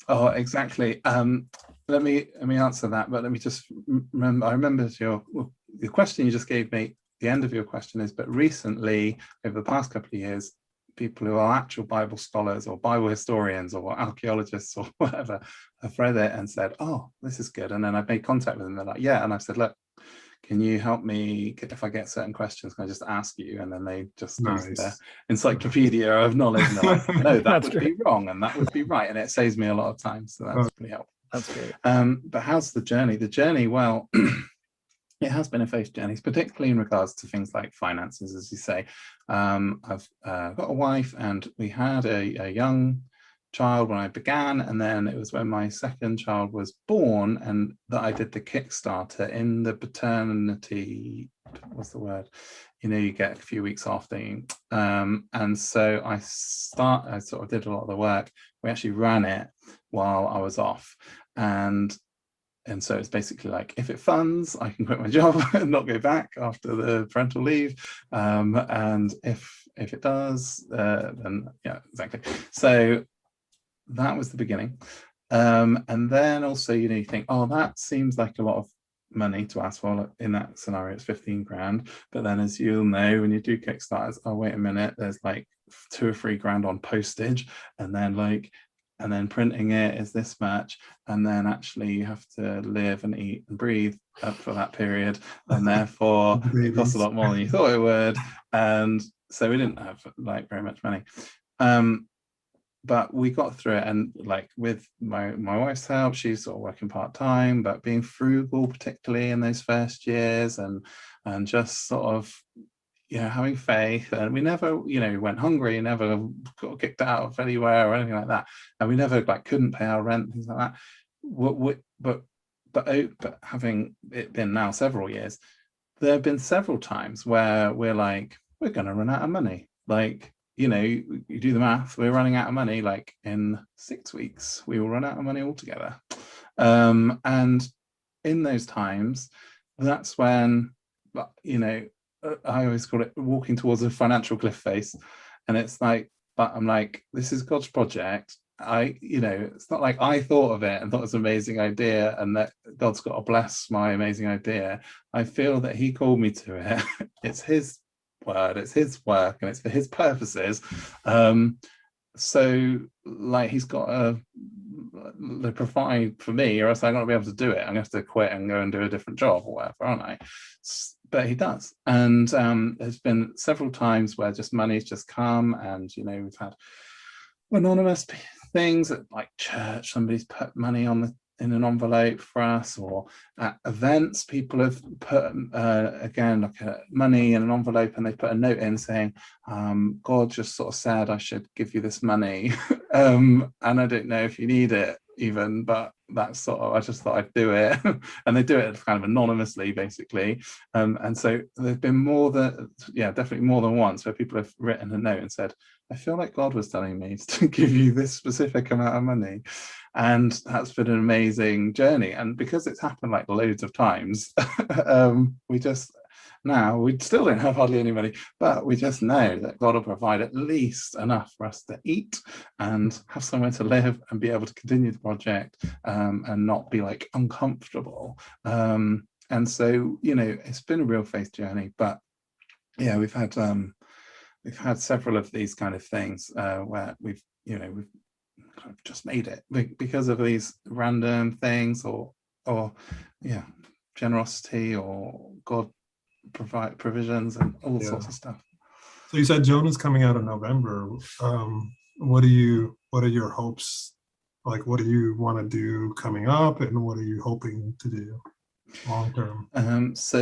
oh, exactly. Let me answer that, but let me just remember. I remember the question you just gave me. The end of your question is, but recently, over the past couple of years, people who are actual Bible scholars or Bible historians or archaeologists or whatever have read it and said, "Oh, this is good." And then I've made contact with them. They're like, "Yeah," and I've said, "Look, can you help me if I get certain questions? Can I just ask you?" And then they just use their encyclopedia of knowledge, and they're like, "No, that would be wrong, and that would be right," and it saves me a lot of time. So that's pretty helpful. That's great. But how's the journey? The journey, well, it has been a faith journey, particularly in regards to things like finances, as you say. I've got a wife, and we had a young child when I began, and then it was when my second child was born, and that I did the Kickstarter in the paternity, what's the word? You know, you get a few weeks off, don't you? And so I sort of did a lot of the work. We actually ran it while I was off, and so it's basically like, if it funds, I can quit my job and not go back after the parental leave. And if it does, then yeah, exactly. So that was the beginning. And then also, you know, you think, oh, that seems like a lot of money to ask for. In that scenario, it's 15 grand. But then, as you'll know, when you do Kickstarters, oh, wait a minute, there's like 2 or 3 grand on postage, and then printing it is this much, and then actually you have to live and eat and breathe up for that period, and therefore it costs a lot more than you thought it would. And so we didn't have like very much money. but we got through it, and like with my wife's help, she's sort of working part-time, but being frugal, particularly in those first years, and just sort of, you know, having faith. And we never, you know, went hungry, never got kicked out of anywhere or anything like that, and we never like couldn't pay our rent, things like that. But having it been now several years, there have been several times where we're like, we're going to run out of money. Like, you know, you do the math, we're running out of money. Like in 6 weeks, we will run out of money altogether. And in those times, that's when, you know, I always call it walking towards a financial cliff face. And it's like, but I'm like, this is God's project. You know, it's not like I thought of it and thought it was an amazing idea and that God's got to bless my amazing idea. I feel that he called me to it. It's his word, it's his work, and it's for his purposes. So like he's got to provide for me, or else I'm not gonna be able to do it. I'm gonna have to quit and go and do a different job or whatever, aren't I? But he does. And there's been several times where just money's just come, and you know, we've had anonymous things at like church, somebody's put money in an envelope for us, or at events people have put again like money in an envelope, and they put a note in saying God just sort of said I should give you this money, and I don't know if you need it even, but that's sort of, I just thought I'd do it. And they do it kind of anonymously basically, and so there's been definitely more than once where people have written a note and said, I feel like God was telling me to give you this specific amount of money. And that's been an amazing journey. And because it's happened like loads of times, we still don't have hardly any money, but we just know that God will provide at least enough for us to eat and have somewhere to live and be able to continue the project, and not be like uncomfortable. And so, you know, it's been a real faith journey. But yeah, we've had several of these kind of things where we've kind of just made it because of these random things, or generosity, or God provide provisions and all sorts of stuff. So you said Jonah's coming out in November. What are your hopes? Like, what do you want to do coming up, and what are you hoping to do long term? So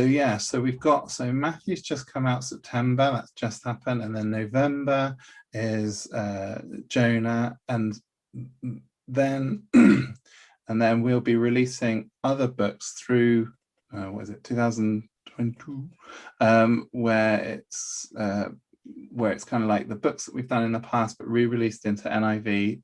we've got, Matthew's just come out September, that's just happened, and then November is Jonah, and then we'll be releasing other books through 2022, where it's kind of like the books that we've done in the past but re-released into NIV,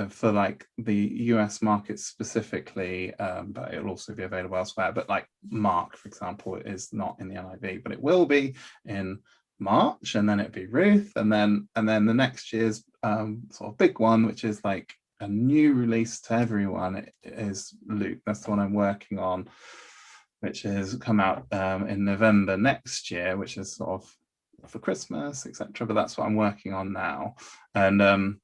for like the US market specifically, but it'll also be available elsewhere. But like Mark, for example, is not in the NIV, but it will be in March, and then it'll be Ruth, and then the next year's sort of big one, which is like a new release to everyone, it is Luke. That's the one I'm working on, which is come out in November next year, which is sort of for Christmas, etc. But that's what I'm working on now. And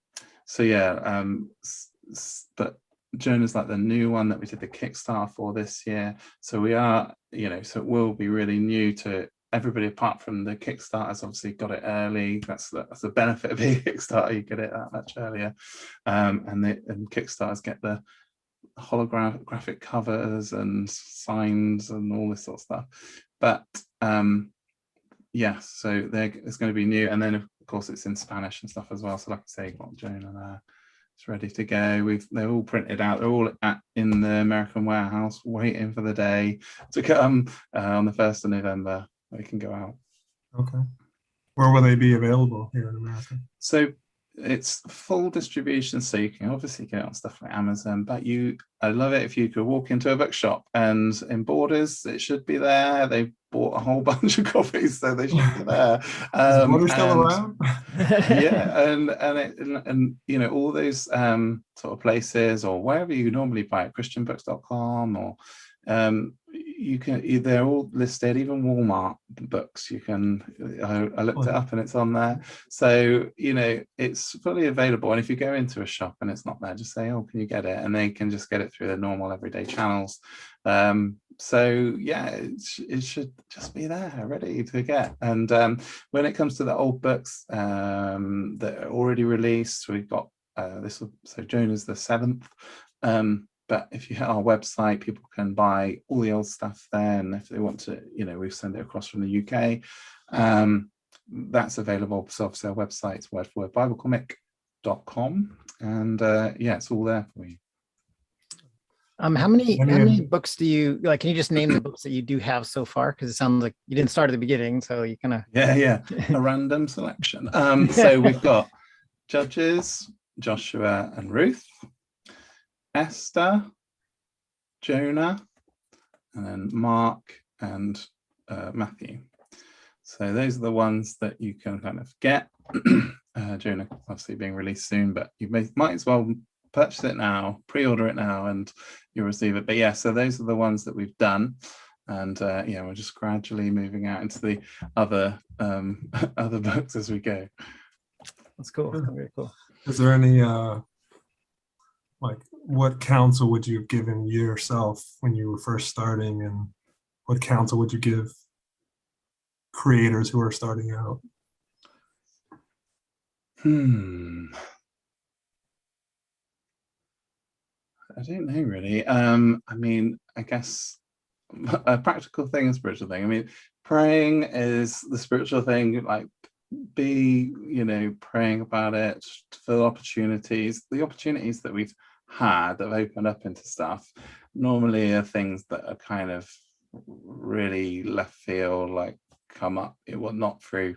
but Jonah's like the new one that we did the Kickstarter for this year. So we are, so it will be really new to everybody apart from the Kickstarters. Obviously got it early. That's the benefit of being a Kickstarter, you get it that much earlier. And Kickstarters get the holographic covers and signs and all this sort of stuff. But so it's going to be new, and then of course it's in Spanish and stuff as well. So like I say, got Jonah there, it's ready to go. They're all printed out. They're all in the American warehouse, waiting for the day to come on the 1st of November. They can go out. Okay. Where will they be available here in America? So it's full distribution, so you can obviously get it on stuff like Amazon, but I love it if you could walk into a bookshop, and in Borders it should be there. They bought a whole bunch of copies, so they should be there. Is Borders still around? and all those sort of places, or wherever you normally buy it, christianbooks.com, or they're all listed. Even Walmart books, I looked it up and it's on there. So it's fully available, and if you go into a shop and it's not there, just say, oh, can you get it, and they can just get it through their normal everyday channels. so yeah, it should just be there, ready to get. And when it comes to the old books that are already released, we've got so Jonah's the 7th. But if you hit our website, people can buy all the old stuff there, and if they want to, we send it across from the UK. That's available. So obviously our website's wordforwordbiblecomic.com, and it's all there for you. How many books do you like? Can you just name the books that you do have so far? Because it sounds like you didn't start at the beginning, so you kind of a random selection. So we've got Judges, Joshua and Ruth, Esther, Jonah, and then Mark and Matthew. So those are the ones that you can kind of get. Jonah obviously being released soon, but you might as well purchase it now, pre-order it now, and you'll receive it. But yeah, so those are the ones that we've done, and we're just gradually moving out into the other books as we go. That's cool. That's very cool. Is there any what counsel would you have given yourself when you were first starting, and what counsel would you give creators who are starting out? I don't know really. I mean, I guess a practical thing and spiritual thing. I mean, praying is the spiritual thing. Like, be praying about it for the opportunities that we've had that have opened up into stuff. Normally are things that are kind of really left field, like come up. It was not through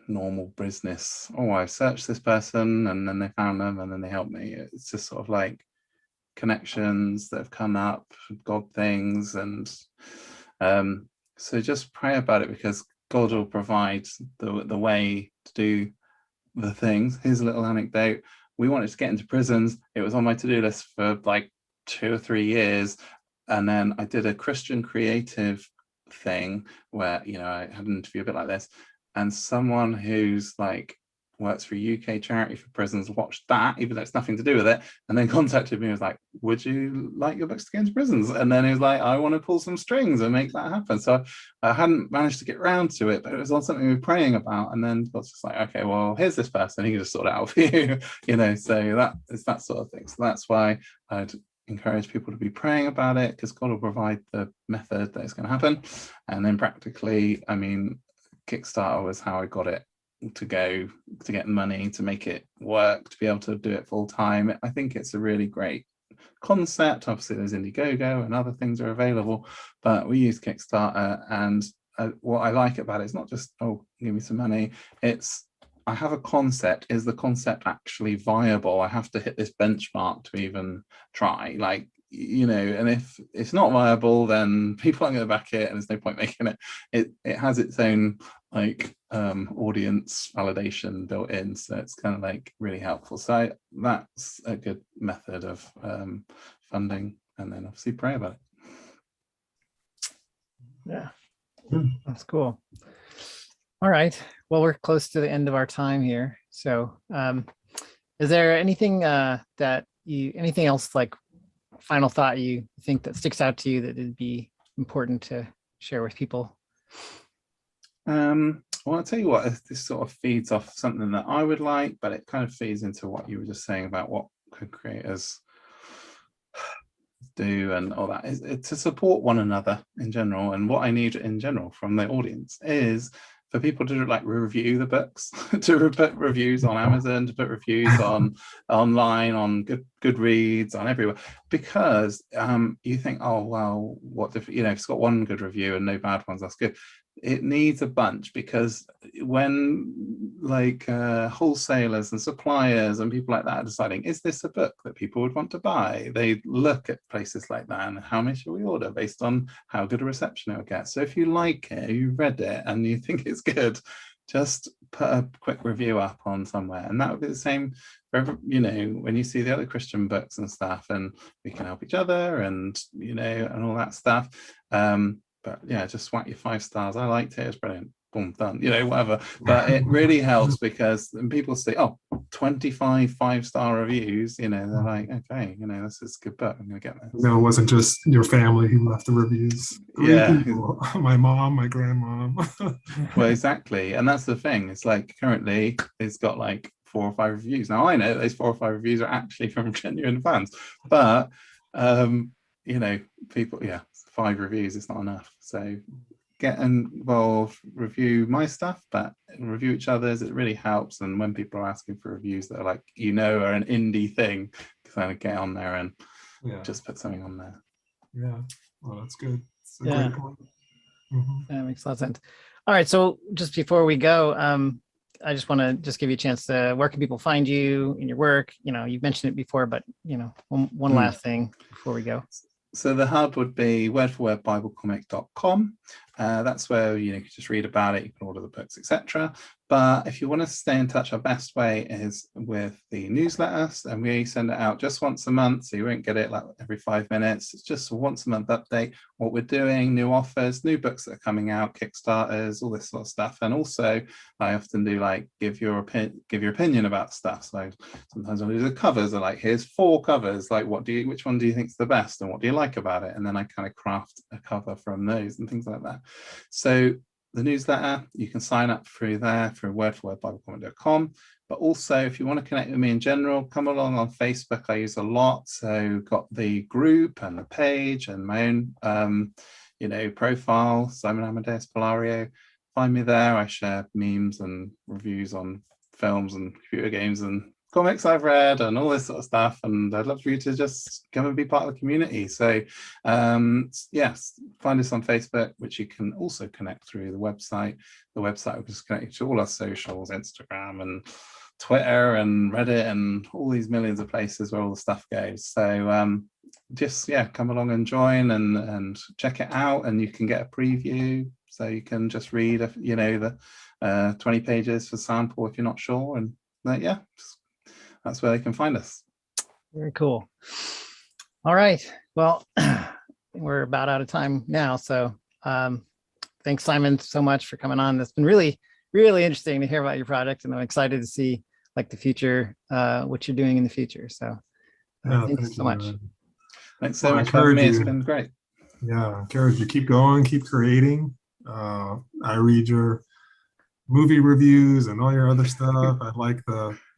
normal business. Oh, I searched this person and then they found them and then they helped me. It's just sort of like connections that have come up, God things, and so just pray about it, because God will provide the way to do the things. Here's a little anecdote. We wanted to get into prisons. It was on my to-do list for like 2 or 3 years, and then I did a Christian creative thing where I had an interview a bit like this, and someone who's like works for a UK charity for prisons watched that, even though it's nothing to do with it, and then contacted me and was like, would you like your books to go into prisons? And then he was like, I want to pull some strings and make that happen. So I hadn't managed to get around to it, but it was on something we were praying about, and then God's just like, okay, well, here's this person, he can just sort it out for you. So that is that sort of thing. So that's why I'd encourage people to be praying about it, because God will provide the method that it's going to happen. And then practically, I mean, Kickstarter was how I got it to get money to make it work, to be able to do it full time. I think it's a really great concept. Obviously there's Indiegogo and other things are available, but we use Kickstarter, and what I like about it is not just, oh, give me some money. It's, I have a concept. Is the concept actually viable? I have to hit this benchmark to even try, like, and if it's not viable, then people aren't going to back it, and there's no point making it. It has its own like audience validation built in, so it's kind of like really helpful. So that's a good method of funding, and then obviously pray about it. Yeah, that's cool. All right, well, we're close to the end of our time here, so is there anything anything else, like final thought you think that sticks out to you that would be important to share with people? Well, I'll tell you what, this sort of feeds off something that I would like, but it kind of feeds into what you were just saying about what could creators do and all that, is to support one another in general. And what I need in general from the audience is for people to like review the books, to put reviews on Amazon, to put reviews on online, on Goodreads, on everywhere, because you think, oh well, what if if it's got one good review and no bad ones, that's good. It needs a bunch, because when like wholesalers and suppliers and people like that are deciding, is this a book that people would want to buy, they look at places like that and how many should we order based on how good a reception it will get. So if you like it, you've read it and you think it's good, just put a quick review up on somewhere. And that would be the same for when you see the other Christian books and stuff, and we can help each other, and and all that stuff. But yeah, just whack your 5 stars. I liked it. It's brilliant. Boom, done. Whatever. But it really helps, because people say, oh, 25 5-star reviews, they're like, okay, this is a good book. I'm gonna get this. No, it wasn't just your family who left the reviews. Three people. My mom, my grandmom. Well, exactly. And that's the thing. It's like currently it's got like 4 or 5 reviews. Now I know those 4 or 5 reviews are actually from genuine fans, but people, 5 reviews is not enough. So get involved, review my stuff, but review each other's. It really helps. And when people are asking for reviews that are like, are an indie thing, kind of get on there and just put something on there. Yeah, well, that's good. It's a great point. That makes a lot of sense. All right, so just before we go, I just want to give you a chance to, where can people find you in your work? You've mentioned it before, but one last thing before we go. So the hub would be wordforwordbiblecomic.com. That's where you can just read about it, you can order the books, etc. But if you want to stay in touch, our best way is with the newsletter, and we send it out just once a month, so you won't get it like every 5 minutes. It's just a once a month update, what we're doing, new offers, new books that are coming out, Kickstarters, all this sort of stuff. And also I often do like give your opinion about stuff. So sometimes I do the covers, are like, here's 4 covers, like which one do you think is the best and what do you like about it? And then I kind of craft a cover from those and things like that. So the newsletter, you can sign up through there through wordforwordbiblecomic.com. But also, if you want to connect with me in general, come along on Facebook. I use a lot. So got the group and the page and my own, profile, Simon Amadeus Pillario. Find me there. I share memes and reviews on films and computer games and comics I've read and all this sort of stuff, and I'd love for you to just come and be part of the community. So yes, find us on Facebook, which you can also connect through the website. The website will just connect you to all our socials, Instagram and Twitter and Reddit and all these millions of places where all the stuff goes. So just come along and join and check it out, and you can get a preview, so you can just read the 20 pages for sample if you're not sure. And that's where they can find us. Very cool. All right. Well, we're about out of time now. So thanks, Simon, so much for coming on. That's been really, really interesting to hear about your project. And I'm excited to see like the future, what you're doing in the future. So thank you so much. Thanks so much for having me. It's been great. Yeah, I encourage you. Keep going, keep creating. I read your movie reviews and all your other stuff. I like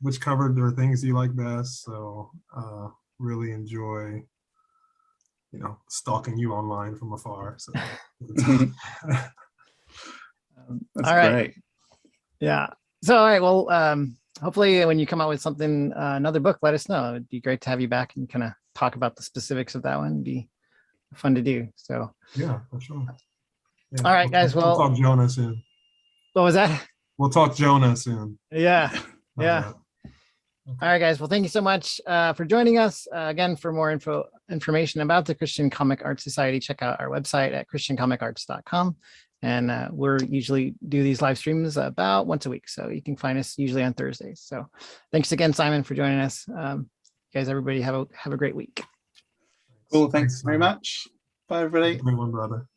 which cover there are things you like best. So really enjoy, stalking you online from afar. So that's all right. Great. Yeah. So all right. Well, hopefully when you come out with something, another book, let us know. It'd be great to have you back and kind of talk about the specifics of that one. It'd be fun to do. So yeah, for sure. Yeah. All right, guys. We'll talk Jonah soon. What was that? We'll talk Jonah soon. Yeah. Yeah. All right, guys. Well, thank you so much for joining us. Again, for more information about the Christian Comic Art Society, check out our website at christiancomicarts.com. And we're usually do these live streams about once a week. So you can find us usually on Thursdays. So thanks again, Simon, for joining us. Guys, everybody have a great week. Cool. Thanks very much. Bye, everybody. Everyone, brother.